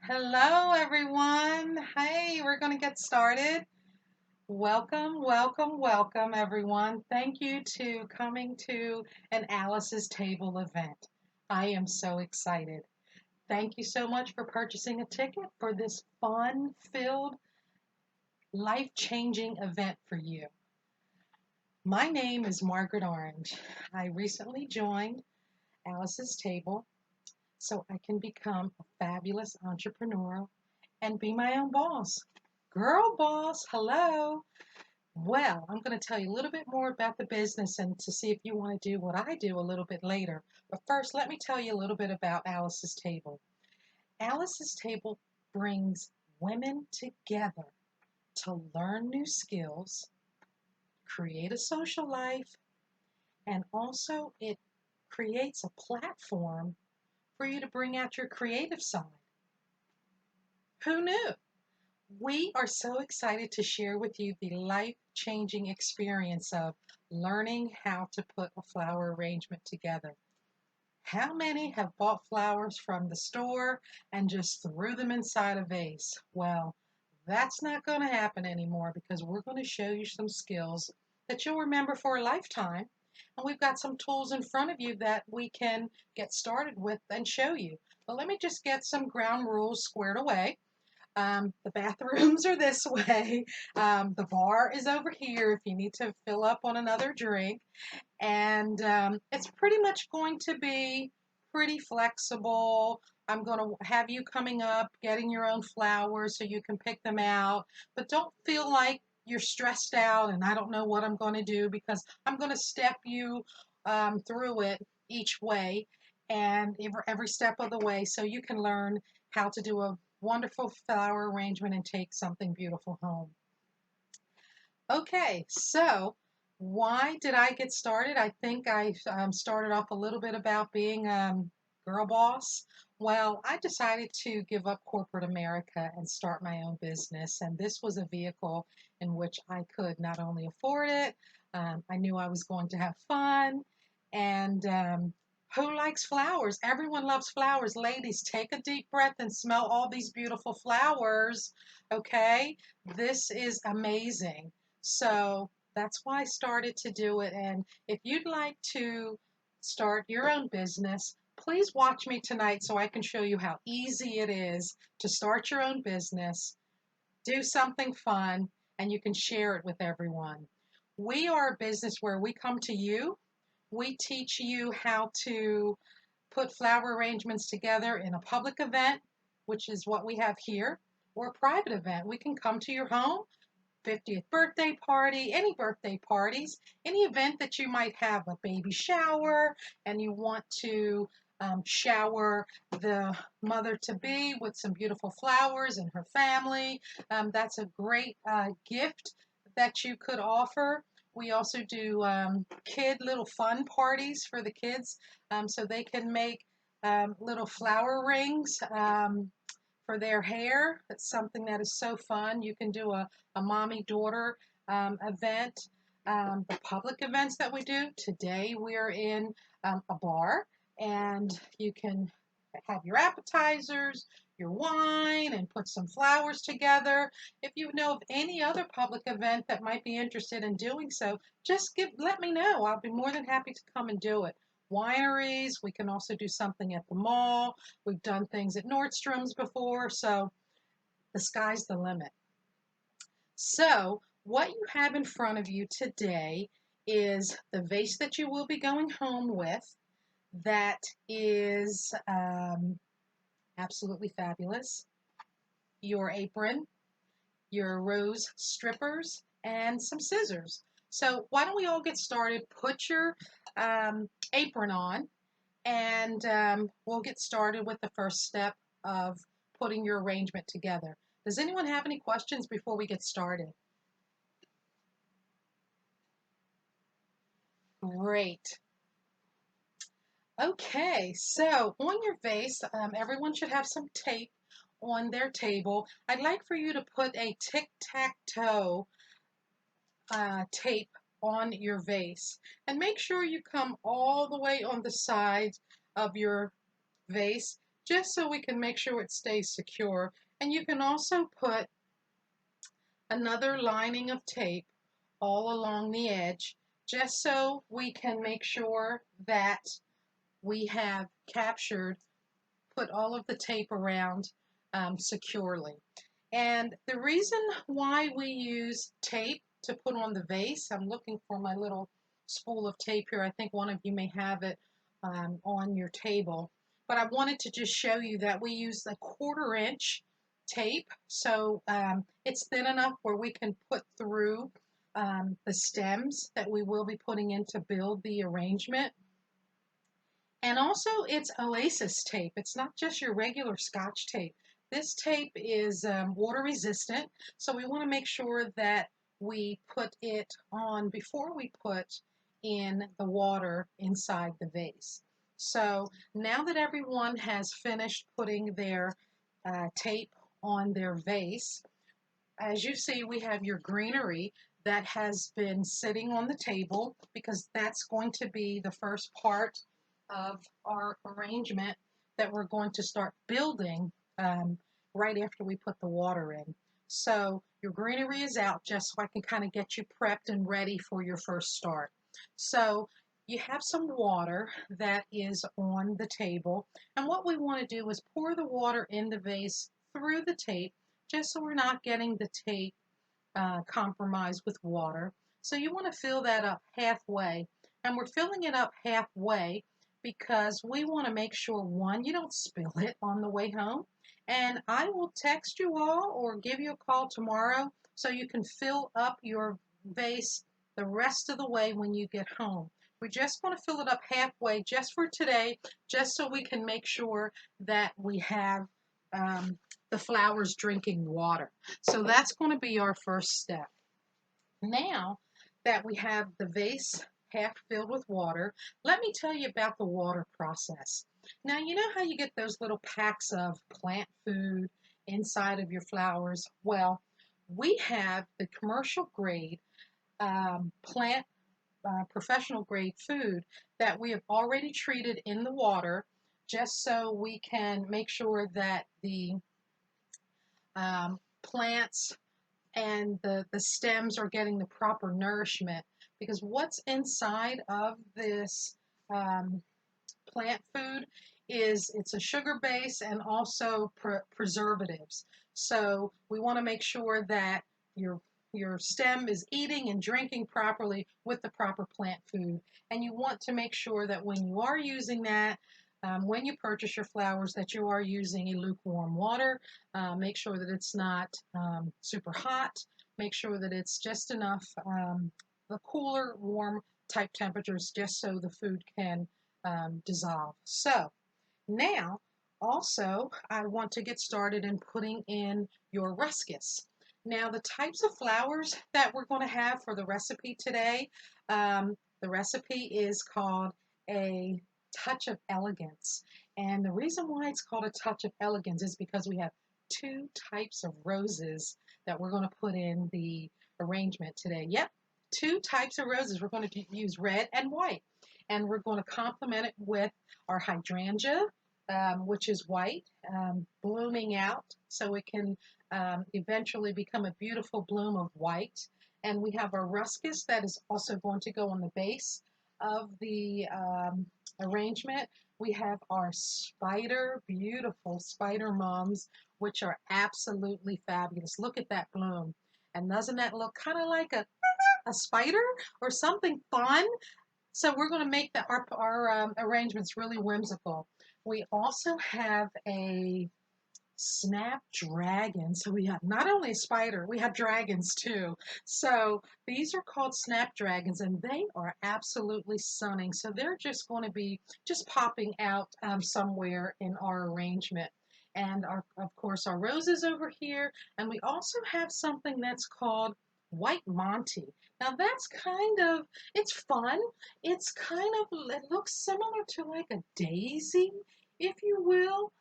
Hello, everyone. Hey, we're going to get started. Welcome, welcome, welcome, everyone. Thank you to coming to an Alice's Table event. I am so excited. Thank you so much for purchasing a ticket for this fun-filled, life-changing event for you. My name is Margaret Orange. I recently joined Alice's Table so I can become a fabulous entrepreneur and be my own boss. Girl boss, hello. Well, I'm going to tell you a little bit more about the business and to see if you want to do what I do a little bit later. But first, let me tell you a little bit about Alice's Table. Alice's Table brings women together to learn new skills, create a social life, and also it creates a platform for you to bring out your creative side. Who knew? We are so excited to share with you the life-changing experience of learning how to put a flower arrangement together. How many have bought flowers from the store and just threw them inside a vase? Well, that's not going to happen anymore because we're going to show you some skills that you'll remember for a lifetime. And we've got some tools in front of you that we can get started with and show you. But let me just get some ground rules squared away. The bathrooms are this way. The bar is over here if you need to fill up on another drink. And it's pretty much going to be pretty flexible. I'm going to have you coming up, getting your own flowers so you can pick them out. But don't feel like you're stressed out and I don't know what I'm going to do because I'm going to step you through it each way and every step of the way so you can learn how to do a wonderful flower arrangement and take something beautiful home. Okay, so why did I get started? I think I started off a little bit about being girl boss. Well, I decided to give up corporate America and start my own business, and this was a vehicle in which I could not only afford it, I knew I was going to have fun, and who likes flowers? Everyone loves flowers. Ladies, take a deep breath and smell all these beautiful flowers, okay? This is amazing. So that's why I started to do it. And if you'd like to start your own business, please watch me tonight so I can show you how easy it is to start your own business, do something fun, and you can share it with everyone. We are a business where we come to you. We teach you how to put flower arrangements together in a public event, which is what we have here, or a private event. We can come to your home, 50th birthday party, any birthday parties, any event that you might have, a baby shower, and you want to shower the mother-to-be with some beautiful flowers and her family. That's a great gift that you could offer. We also do kid little fun parties for the kids so they can make little flower rings. For their hair. That's something that is so fun. You can do a mommy-daughter event. The public events that we do, today we're in a bar and you can have your appetizers, your wine, and put some flowers together. If you know of any other public event that might be interested in doing so, just let me know. I'll be more than happy to come and do it. Wineries, we can also do something at the mall. We've done things at Nordstrom's before, so the sky's the limit. So what you have in front of you today is the vase that you will be going home with. That is absolutely fabulous. Your apron, your rose strippers, and some scissors. So why don't we all get started? Put your apron on, and we'll get started with the first step of putting your arrangement together. Does anyone have any questions before we get started? Great. Okay, so on your vase, everyone should have some tape on their table. I'd like for you to put a tic-tac-toe tape on your vase. And make sure you come all the way on the sides of your vase just so we can make sure it stays secure. And you can also put another lining of tape all along the edge, just so we can make sure that we have put all of the tape around securely. And the reason why we use tape to put on the vase, I'm looking for my little spool of tape here. I think one of you may have it on your table. But I wanted to just show you that we use a 1/4 inch tape. So it's thin enough where we can put through the stems that we will be putting in to build the arrangement. And also it's Oasis tape. It's not just your regular Scotch tape. This tape is water resistant, so we want to make sure that we put it on before we put in the water inside the vase. So now that everyone has finished putting their tape on their vase, as you see, we have your greenery that has been sitting on the table because that's going to be the first part of our arrangement that we're going to start building right after we put the water in. So your greenery is out just so I can kind of get you prepped and ready for your first start. So you have some water that is on the table, and what we want to do is pour the water in the vase through the tape just so we're not getting the tape compromised with water. So you want to fill that up halfway. And we're filling it up halfway because we want to make sure, one, you don't spill it on the way home. And I will text you all or give you a call tomorrow so you can fill up your vase the rest of the way when you get home. We just want to fill it up halfway just for today, just so we can make sure that we have the flowers drinking water. So that's going to be our first step. Now that we have the vase half filled with water, let me tell you about the water process. Now, you know how you get those little packs of plant food inside of your flowers? Well, we have the commercial grade plant professional grade food that we have already treated in the water just so we can make sure that the plants and the stems are getting the proper nourishment, because what's inside of this plant food is it's a sugar base and also preservatives. So we want to make sure that your stem is eating and drinking properly with the proper plant food. And you want to make sure that when you are using that, when you purchase your flowers, that you are using a lukewarm water. Make sure that it's not super hot. Make sure that it's just enough, the cooler, warm type temperatures, just so the food can dissolve. So now, also, I want to get started in putting in your ruscus. Now, the types of flowers that we're going to have for the recipe today, the recipe is called a touch of elegance. And the reason why it's called a touch of elegance is because we have 2 types of roses that we're going to put in the arrangement today. Yep, 2 types of roses. We're going to use red and white. And we're going to complement it with our hydrangea, which is white, blooming out so it can eventually become a beautiful bloom of white. And we have our ruscus that is also going to go on the base of the arrangement. We have our beautiful spider mums, which are absolutely fabulous. Look at that bloom. And doesn't that look kind of like a spider or something fun? So we're going to make our arrangements really whimsical. We also have a snapdragon. So we have not only a spider, we have dragons too. So these are called snapdragons, and they are absolutely stunning. So they're just going to be just popping out somewhere in our arrangement. And of course, our roses over here. And we also have something that's called White Monty. Now that's it's fun. It's it looks similar to like a daisy, if you will.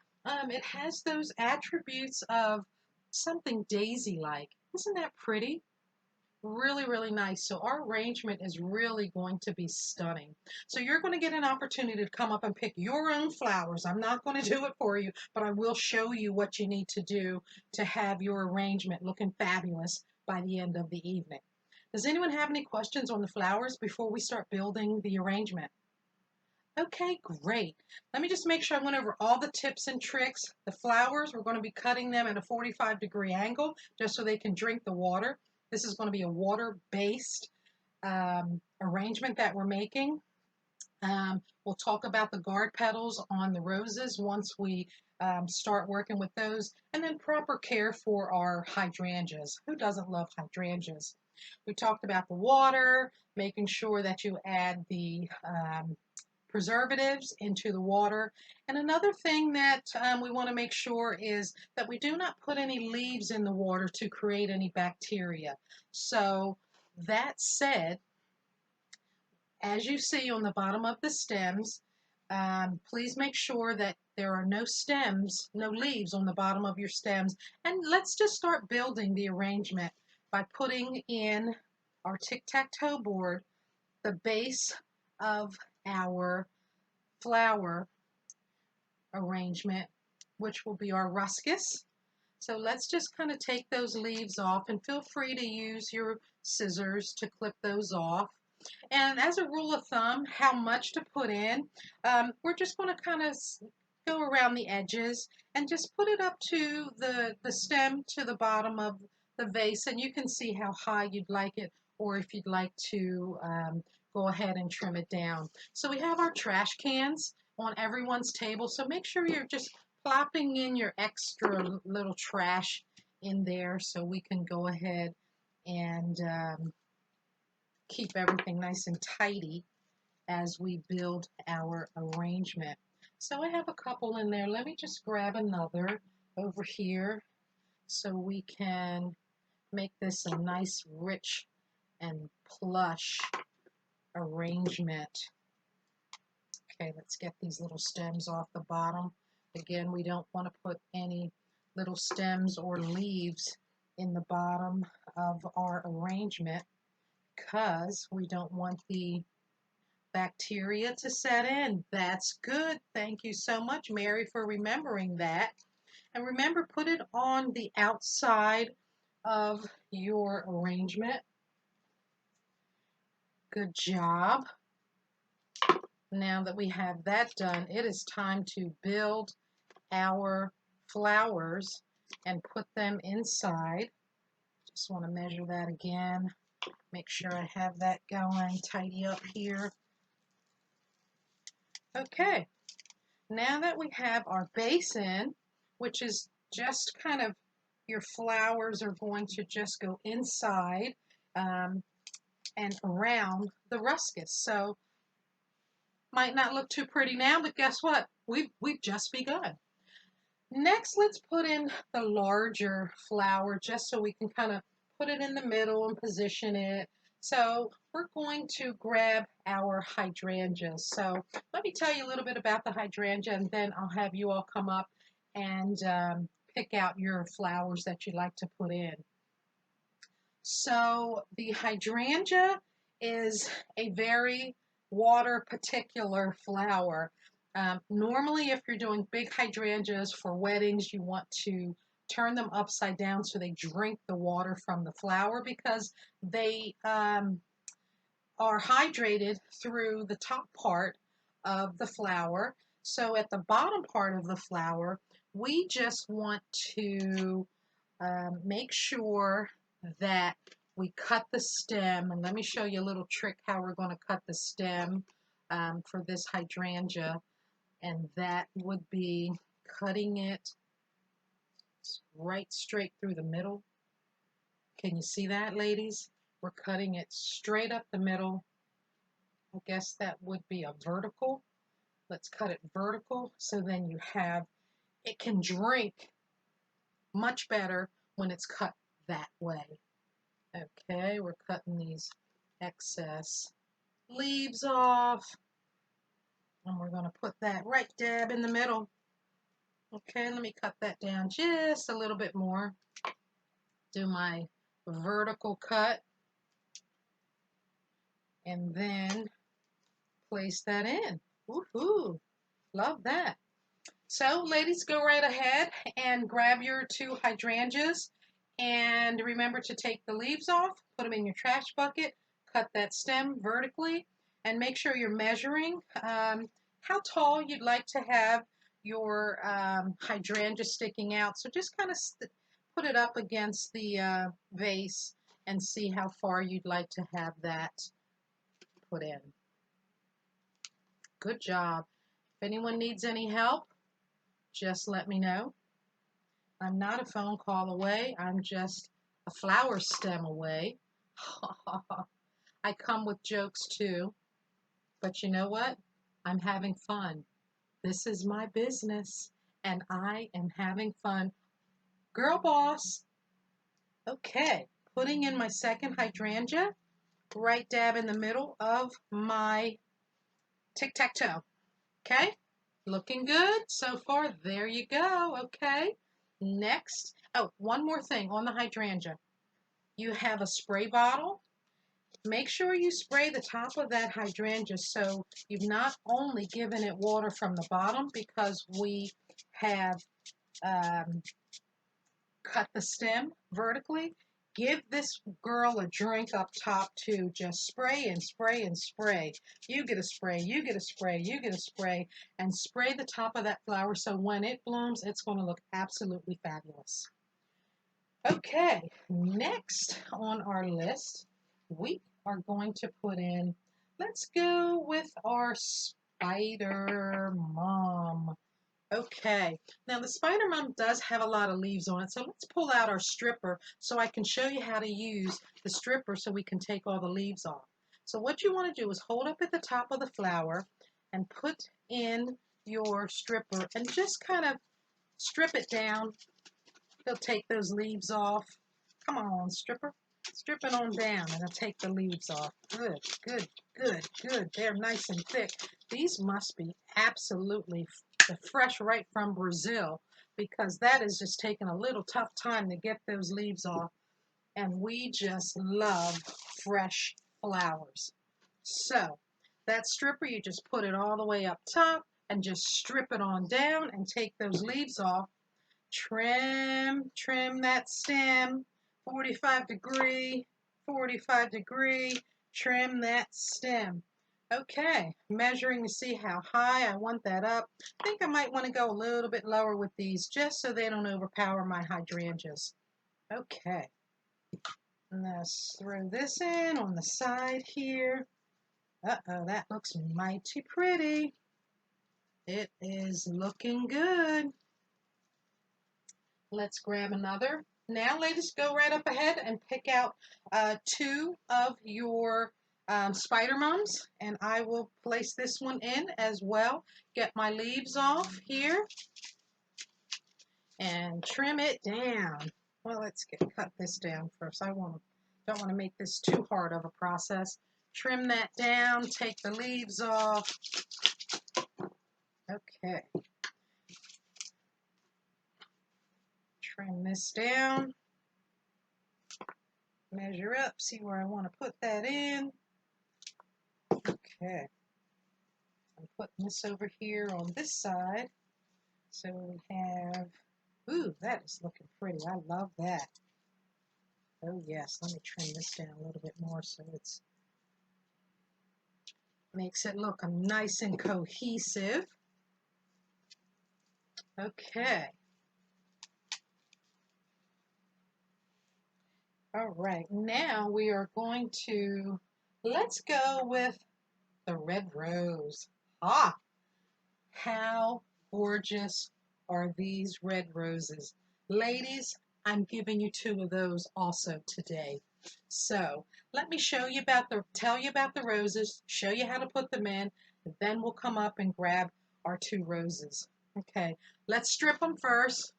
It has those attributes of something daisy-like. Isn't that pretty? really, really nice. So our arrangement is really going to be stunning. So you're going to get an opportunity to come up and pick your own flowers. I'm not going to do it for you, but I will show you what you need to do to have your arrangement looking fabulous by the end of the evening. Does anyone have any questions on the flowers before we start building the arrangement? Okay, great. Let me just make sure I went over all the tips and tricks. The flowers, we're going to be cutting them at a 45-degree angle just so they can drink the water. This is going to be a water-based arrangement that we're making. We'll talk about the guard petals on the roses once we start working with those, and then proper care for our hydrangeas. Who doesn't love hydrangeas? We talked about the water, making sure that you add the preservatives into the water. And another thing that we want to make sure is that we do not put any leaves in the water to create any bacteria. So that said, as you see on the bottom of the stems, please make sure that there are no stems, no leaves on the bottom of your stems. And let's just start building the arrangement by putting in our tic-tac-toe board the base of our flower arrangement, which will be our ruscus. So let's just kind of take those leaves off, and feel free to use your scissors to clip those off. And as a rule of thumb, how much to put in, we're just going to kind of go around the edges and just put it up to the stem to the bottom of the vase, and you can see how high you'd like it, or if you'd like to go ahead and trim it down. So we have our trash cans on everyone's table, so make sure you're just plopping in your extra little trash in there so we can go ahead and keep everything nice and tidy as we build our arrangement. So I have a couple in there. Let me just grab another over here so we can make this a nice, rich, and plush arrangement. Okay, let's get these little stems off the bottom. Again, we don't want to put any little stems or leaves in the bottom of our arrangement because we don't want the bacteria to set in. That's good. Thank you so much, Mary, for remembering that. And remember, put it on the outside of your arrangement. Good job. Now that we have that done, it is time to build our flowers and put them inside. Just want to measure that again. Make sure I have that going. Tidy up here. Okay, now that we have our base in, which is just kind of your flowers are going to just go inside and around the ruscus. So might not look too pretty now, but guess what? We've just begun. Next, let's put in the larger flower just so we can kind of put it in the middle and position it. So we're going to grab our hydrangeas. So let me tell you a little bit about the hydrangea, and then I'll have you all come up and pick out your flowers that you'd like to put in. So the hydrangea is a very water particular flower. Normally, if you're doing big hydrangeas for weddings, you want to turn them upside down so they drink the water from the flower because they are hydrated through the top part of the flower. So at the bottom part of the flower, we just want to make sure that we cut the stem, and let me show you a little trick how we're going to cut the stem for this hydrangea, and that would be cutting it right straight through the middle. Can you see that, ladies? We're cutting it straight up the middle. I guess that would be a vertical. Let's cut it vertical so then you have, it can drink much better when it's cut that way. Okay, we're cutting these excess leaves off, and we're going to put that right dab in the middle. Okay, let me cut that down just a little bit more. Do my vertical cut. and then place that in. Woohoo! Love that. So, ladies, go right ahead and grab your 2 hydrangeas, and remember to take the leaves off, put them in your trash bucket, cut that stem vertically, and make sure you're measuring how tall you'd like to have your hydrangea sticking out. So just kind of put it up against the vase and see how far you'd like to have that put in. Good job. If anyone needs any help, just let me know. I'm not a phone call away. I'm just a flower stem away. I come with jokes too. But you know what? I'm having fun. This is my business, and I am having fun. Girl boss. Okay, putting in my second hydrangea, right dab in the middle of my tic-tac-toe. Okay? Looking good so far. There you go. Okay. Next. Oh, one more thing on the hydrangea. You have a spray bottle. Make sure you spray the top of that hydrangea so you've not only given it water from the bottom because we have cut the stem vertically. Give this girl a drink up top too. Just spray and spray and spray. You get a spray, you get a spray, you get a spray, and spray the top of that flower so when it blooms, it's going to look absolutely fabulous. Okay, next on our list, we are going to put in, let's go with our spider mom. Okay, now the spider mom does have a lot of leaves on it, so let's pull out our stripper so I can show you how to use the stripper so we can take all the leaves off. So what you want to do is hold up at the top of the flower and put in your stripper and just kind of strip it down. It'll take those leaves off. Come on, stripper. Strip it on down and it'll take the leaves off. Good, good, good, good. They're nice and thick. These must be absolutely fresh right from Brazil because that is just taking a little tough time to get those leaves off. And we just love fresh flowers. So that stripper, you just put it all the way up top and just strip it on down and take those leaves off. Trim that stem, 45 degree, 45 degree, trim that stem. Okay, measuring to see how high I want that up. I think I might want to go a little bit lower with these just so they don't overpower my hydrangeas. Okay, let's throw this in on the side here. Uh-oh, that looks mighty pretty. It is looking good. Let's grab another. Now, ladies, go right up ahead and pick out 2 of your spider mums, and I will place this one in as well. Get my leaves off here and trim it down. Well, let's cut this down first. Don't want to make this too hard of a process. Trim that down, take the leaves off. Okay. Trim this down. Measure up, see where I want to put that in. Okay. I'm putting this over here on this side. So we have, ooh, that is looking pretty. I love that. Oh yes, let me trim this down a little bit more so it's makes it look nice and cohesive. Okay. All right, now we are going to, let's go with the red rose. Ah, how gorgeous are these red roses. Ladies, I'm giving you 2 of those also today. So let me tell you about the roses, show you how to put them in, and then we'll come up and grab our 2 roses. Okay, let's strip them first.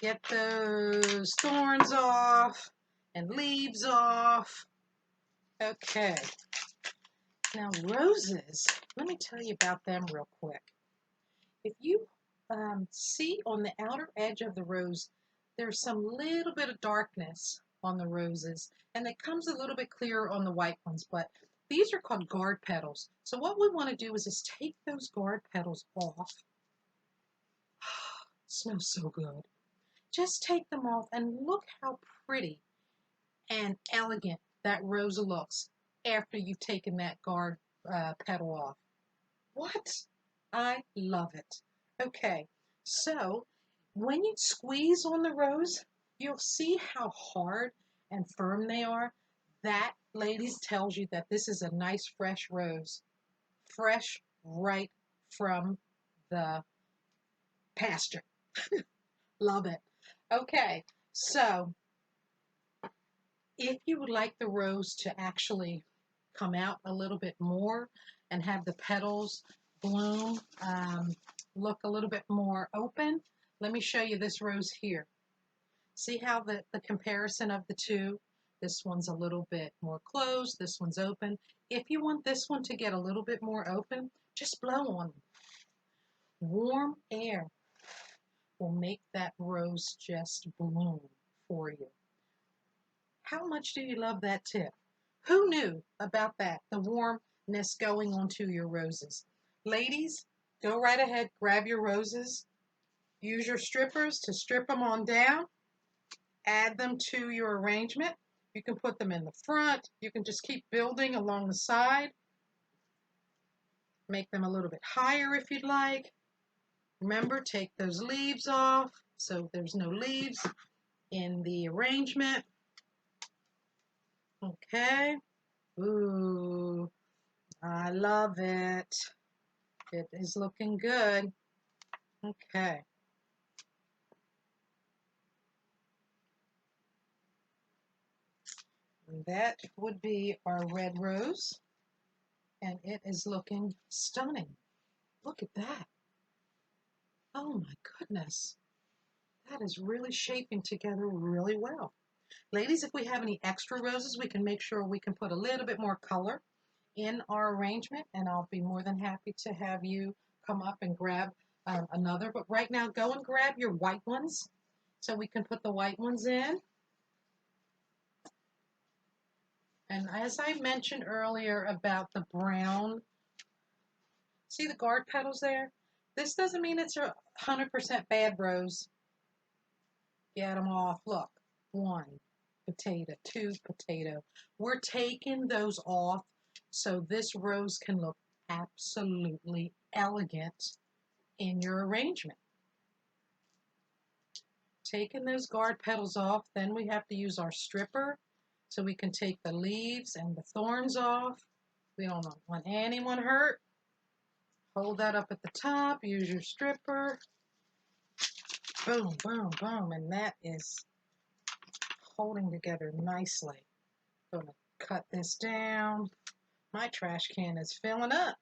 Get those thorns off and leaves off. Okay. Now roses, let me tell you about them real quick. If you see on the outer edge of the rose, there's some little bit of darkness. on the roses, and it comes a little bit clearer on the white ones, but these are called guard petals. So what we want to do is just take those guard petals off. Smells so good. Just take them off and look how pretty and elegant that rose looks after you've taken that guard petal off. What? I love it. Okay, so when you squeeze on the rose, you'll see how hard and firm they are. That, ladies, tells you that this is a nice fresh rose. Fresh right from the pasture. Love it. Okay, so if you would like the rose to actually come out a little bit more and have the petals bloom, look a little bit more open, let me show you this rose here. See how the comparison of the two? This one's a little bit more closed, this one's open. If you want this one to get a little bit more open, just blow on them. Warm air will make that rose just bloom for you. How much do you love that tip? Who knew about that, the warmness going onto your roses? Ladies, go right ahead, grab your roses, use your strippers to strip them on down, add them to your arrangement. You can put them in the front, you can just keep building along the side, make them a little bit higher if you'd like. Remember, take those leaves off so there's no leaves in the arrangement. Okay. Ooh, I love it. It is looking good. Okay. And that would be our red rose. And it is looking stunning. Look at that. Oh my goodness. That is really shaping together really well. Ladies, if we have any extra roses, we can make sure we can put a little bit more color in our arrangement, and I'll be more than happy to have you come up and grab another. But right now, go and grab your white ones so we can put the white ones in. And as I mentioned earlier about the brown, see the guard petals there? This doesn't mean it's a 100% bad rose. Get them off. Look, 1 potato, 2 potato. We're taking those off so this rose can look absolutely elegant in your arrangement. Taking those guard petals off, then we have to use our stripper so we can take the leaves and the thorns off. We don't want anyone hurt. Hold that up at the top, use your stripper. Boom, boom, boom, and that is holding together nicely. Going to cut this down. My trash can is filling up.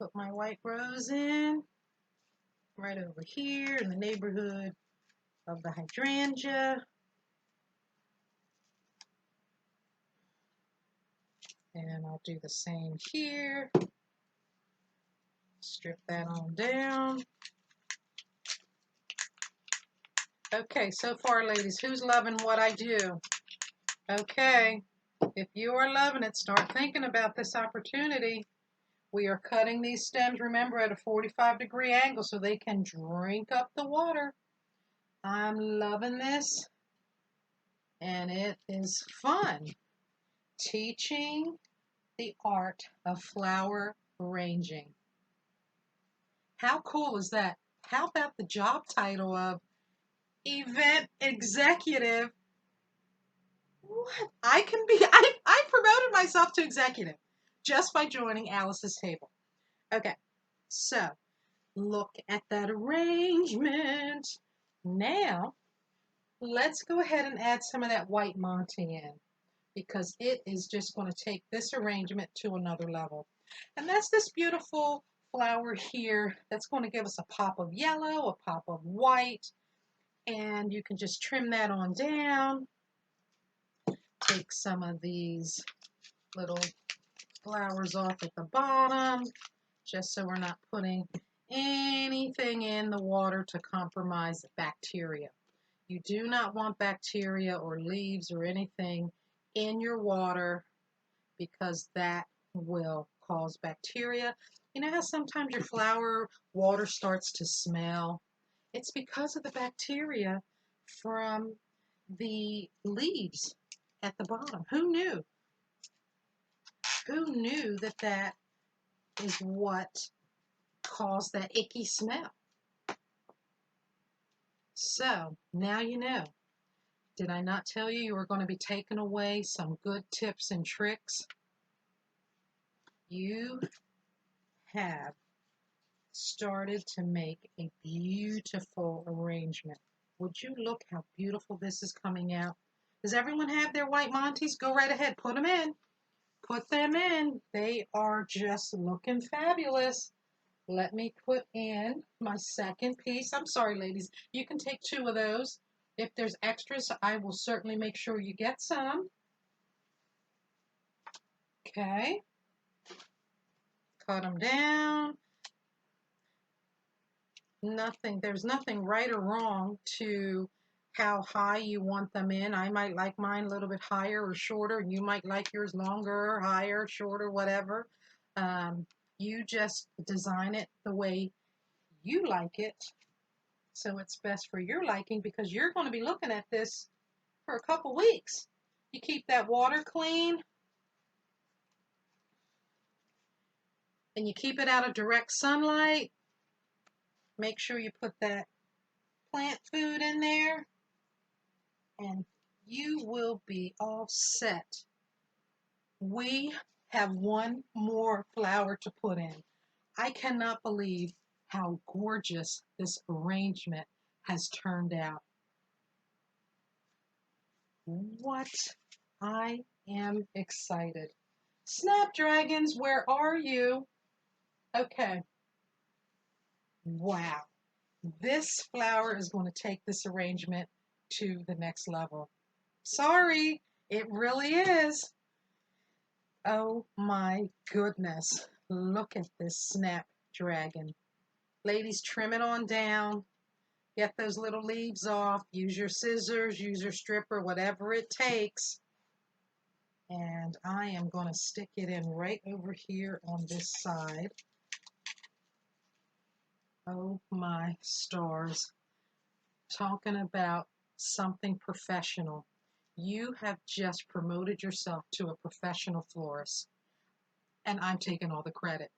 Put my white rose in right over here in the neighborhood of the hydrangea. And I'll do the same here. Strip that on down. Okay, so far, ladies, who's loving what I do? Okay, if you are loving it, start thinking about this opportunity. We are cutting these stems, remember, at a 45-degree angle so they can drink up the water. I'm loving this, and it is fun. Teaching the art of flower arranging. How cool is that? How about the job title of event executive? What? I promoted myself to executive just by joining Alice's table. Okay, so look at that arrangement. Now, let's go ahead and add some of that white Monty in because it is just going to take this arrangement to another level. And that's this beautiful flower here that's going to give us a pop of yellow, a pop of white, and you can just trim that on down. Take some of these little flowers off at the bottom, just so we're not putting anything in the water to compromise the bacteria. You do not want bacteria or leaves or anything in your water because that will cause bacteria. You know how sometimes your flower water starts to smell? It's because of the bacteria from the leaves at the bottom. Who knew? Who knew that that is what caused that icky smell? So now you know. Did I not tell you were going to be taking away some good tips and tricks? You have started to make a beautiful arrangement. Would you look how beautiful this is coming out? Does everyone have their white Monties? Go right ahead. Put them in. Put them in. They are just looking fabulous. Let me put in my second piece. I'm sorry, ladies. You can take 2 of those. If there's extras, I will certainly make sure you get some. Okay. Cut them down. There's nothing right or wrong to how high you want them in. I might like mine a little bit higher or shorter, and you might like yours longer, higher, shorter, whatever. You just design it the way you like it, so it's best for your liking, because you're going to be looking at this for a couple weeks. You keep that water clean, and you keep it out of direct sunlight. Make sure you put that plant food in there, and you will be all set. We have one more flower to put in. I cannot believe how gorgeous this arrangement has turned out. What? I am excited. Snapdragons, where are you? Okay. Wow. This flower is going to take this arrangement to the next level. Sorry, it really is. Oh my goodness. Look at this snapdragon. Ladies, trim it on down. Get those little leaves off. Use your scissors, use your stripper, whatever it takes. And I am going to stick it in right over here on this side. Oh my stars. Talking about something professional. You have just promoted yourself to a professional florist, and I'm taking all the credit.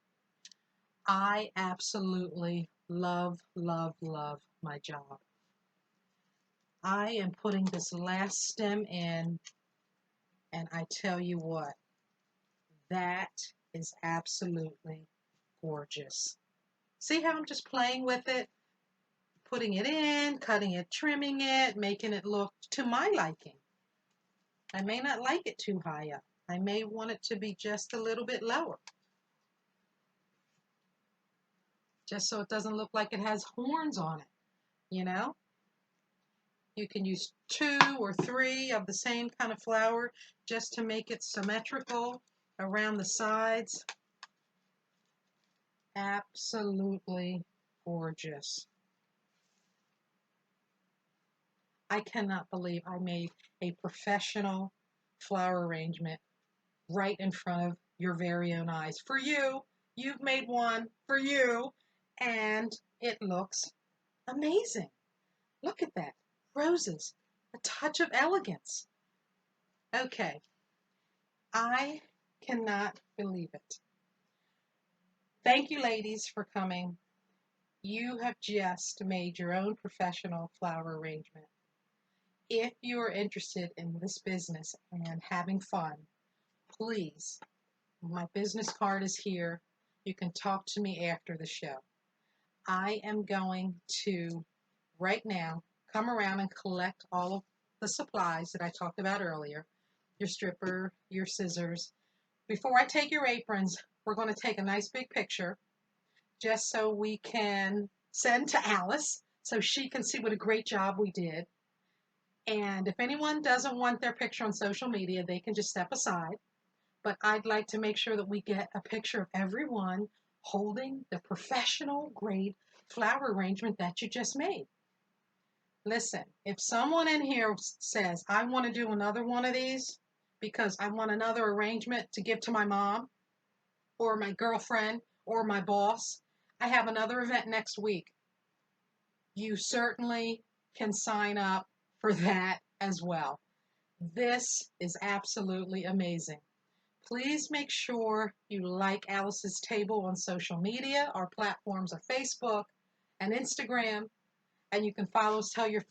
I absolutely love, love, love my job. I am putting this last stem in, and I tell you what, that is absolutely gorgeous. See how I'm just playing with it? Putting it in, cutting it, trimming it, making it look to my liking. I may not like it too high up. I may want it to be just a little bit lower, just so it doesn't look like it has horns on it, you know? You can use 2 or 3 of the same kind of flower just to make it symmetrical around the sides. Absolutely gorgeous. I cannot believe I made a professional flower arrangement right in front of your very own eyes. For you, you've made one for you, and it looks amazing. Look at that. Roses, a touch of elegance. Okay, I cannot believe it. Thank you, ladies, for coming. You have just made your own professional flower arrangement. If you are interested in this business and having fun, please, my business card is here. You can talk to me after the show. I am going to, right now, come around and collect all of the supplies that I talked about earlier, your stripper, your scissors. Before I take your aprons, we're going to take a nice big picture just so we can send to Alice so she can see what a great job we did. And if anyone doesn't want their picture on social media, they can just step aside. But I'd like to make sure that we get a picture of everyone holding the professional grade flower arrangement that you just made. Listen, if someone in here says, I want to do another one of these because I want another arrangement to give to my mom or my girlfriend or my boss, I have another event next week. You certainly can sign up for that as well. This is absolutely amazing. Please make sure you like Alice's Table on social media. Our platforms are Facebook and Instagram, and you can follow us, tell your friends